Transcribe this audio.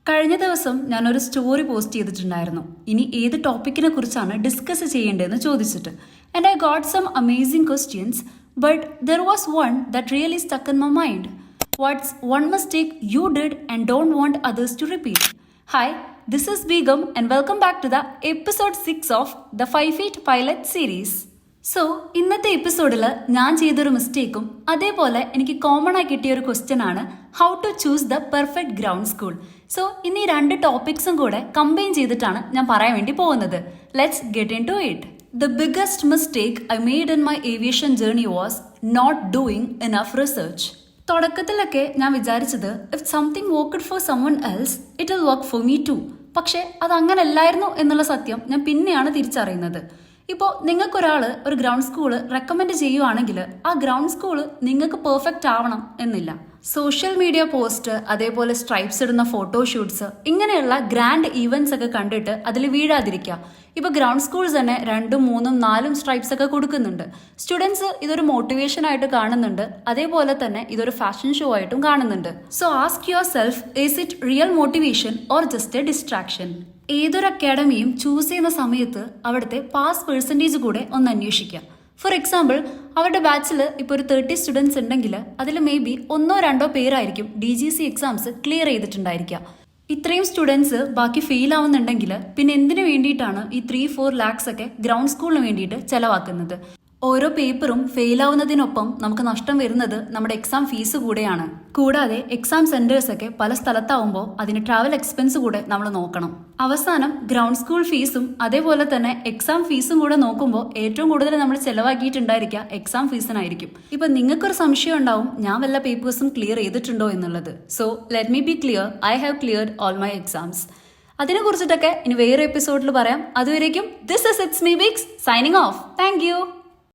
കഴിഞ്ഞ ദിവസം ഞാനൊരു സ്റ്റോറി പോസ്റ്റ് ചെയ്തിട്ടുണ്ടായിരുന്നു. ഇനി ഏത് ടോപ്പിക്കിനെ കുറിച്ചാണ് ഡിസ്കസ് ചെയ്യേണ്ടതെന്ന് ചോദിച്ചിട്ട്. And I got some amazing questions, but there was one that really stuck in my mind. What's one mistake you did and don't want others to repeat? Hi, this is Begum and welcome back to the episode 6 of the 5 Feet pilot series. So ഇന്നത്തെ എപ്പിസോഡിൽ ഞാൻ ചെയ്തൊരു മിസ്റ്റേക്കും അതേപോലെ എനിക്ക് common ആയി കിട്ടിയ ഒരു question ആണ് how to choose the perfect ground school. So ഇന്ന് ഈ രണ്ട് ടോപ്പിക്സും കൂടെ കമ്പൈൻ ചെയ്തിട്ടാണ് ഞാൻ പറയാൻ വേണ്ടി പോകുന്നത്. Let's get into it. The biggest mistake I made in my aviation journey was not doing enough research. തുടക്കത്തിലൊക്കെ ഞാൻ വിചാരിച്ചത് if something worked for someone else it will work for me too. പക്ഷേ അത് അങ്ങനല്ലായിരുന്നു എന്നുള്ള സത്യം ഞാൻ പിന്നെയാണ് തിരിച്ചറിയുന്നത്. ഇപ്പോൾ നിങ്ങൾക്കൊരാൾ ഒരു ഗ്രൗണ്ട് സ്കൂള് റെക്കമെൻഡ് ചെയ്യുവാണെങ്കിൽ ആ ഗ്രൗണ്ട് സ്കൂള് നിങ്ങൾക്ക് പെർഫെക്റ്റ് ആവണം എന്നില്ല. സോഷ്യൽ മീഡിയ പോസ്റ്റ്, അതേപോലെ സ്ട്രൈപ്സ് ഇടുന്ന ഫോട്ടോഷൂട്ട്സ്, ഇങ്ങനെയുള്ള ഗ്രാൻഡ് ഈവൻറ്റ്സ് ഒക്കെ കണ്ടിട്ട് അതിൽ വീഴാതിരിക്കുക. ഇപ്പോൾ ഗ്രൗണ്ട് സ്കൂൾസ് തന്നെ 2, 3, 4 സ്ട്രൈപ്സ് ഒക്കെ കൊടുക്കുന്നുണ്ട്. സ്റ്റുഡൻസ് ഇതൊരു മോട്ടിവേഷൻ ആയിട്ട് കാണുന്നുണ്ട്, അതേപോലെ തന്നെ ഇതൊരു ഫാഷൻ ഷോ ആയിട്ടും കാണുന്നുണ്ട്. So ask your self, is it real motivation or just A distraction? ഏതൊരു അക്കാഡമിയും ചൂസ് ചെയ്യുന്ന സമയത്ത് അവിടുത്തെ പാസ് പെർസെൻറ്റേജ് കൂടെ ഒന്ന് അന്വേഷിക്കുക. ഫോർ എക്സാമ്പിൾ, അവരുടെ ബാച്ചിൽ ഇപ്പോൾ ഒരു 30 സ്റ്റുഡൻസ് ഉണ്ടെങ്കിൽ അതിൽ മേ ബി 1-2 പേരായിരിക്കും DGC എക്സാംസ് ക്ലിയർ ചെയ്തിട്ടുണ്ടായിരിക്കുക. ഇത്രയും സ്റ്റുഡൻസ് ബാക്കി ഫെയിൽ ആവുന്നുണ്ടെങ്കിൽ പിന്നെ എന്തിനു വേണ്ടിയിട്ടാണ് ഈ 3-4 ലാക്സ് ഒക്കെ ഗ്രൗണ്ട് സ്കൂളിന് വേണ്ടിയിട്ട് ചെലവാക്കുന്നത്? ഓരോ പേപ്പറും ഫെയിൽ ആവുന്നതിനൊപ്പം നമുക്ക് നഷ്ടം വരുന്നത് നമ്മുടെ എക്സാം ഫീസ് കൂടെയാണ്. കൂടാതെ എക്സാം സെന്റേഴ്സ് ഒക്കെ പല സ്ഥലത്താവുമ്പോൾ അതിന് ട്രാവൽ എക്സ്പെൻസ് കൂടെ നമ്മൾ നോക്കണം. അവസാനം ഗ്രൗണ്ട് സ്കൂൾ ഫീസും അതേപോലെ തന്നെ എക്സാം ഫീസും കൂടെ നോക്കുമ്പോൾ ഏറ്റവും കൂടുതൽ നമ്മൾ ചെലവാക്കിയിട്ടുണ്ടായിരിക്കുക എക്സാം ഫീസിനായിരിക്കും. ഇപ്പൊ നിങ്ങൾക്കൊരു സംശയം ഉണ്ടാവും, ഞാൻ വല്ല പേപ്പേഴ്സും ക്ലിയർ ചെയ്തിട്ടുണ്ടോ എന്നുള്ളത്. So let me be clear, I have cleared all my exams. അതിനെ കുറിച്ചിട്ടൊക്കെ ഇനി വേറെ എപ്പിസോഡിൽ പറയാം. അതുവരേക്കും ദിസ് ഇസ് ഇറ്റ്സ് മീ ബിഗ്സ് സൈനിങ് ഓഫ്. Thank U.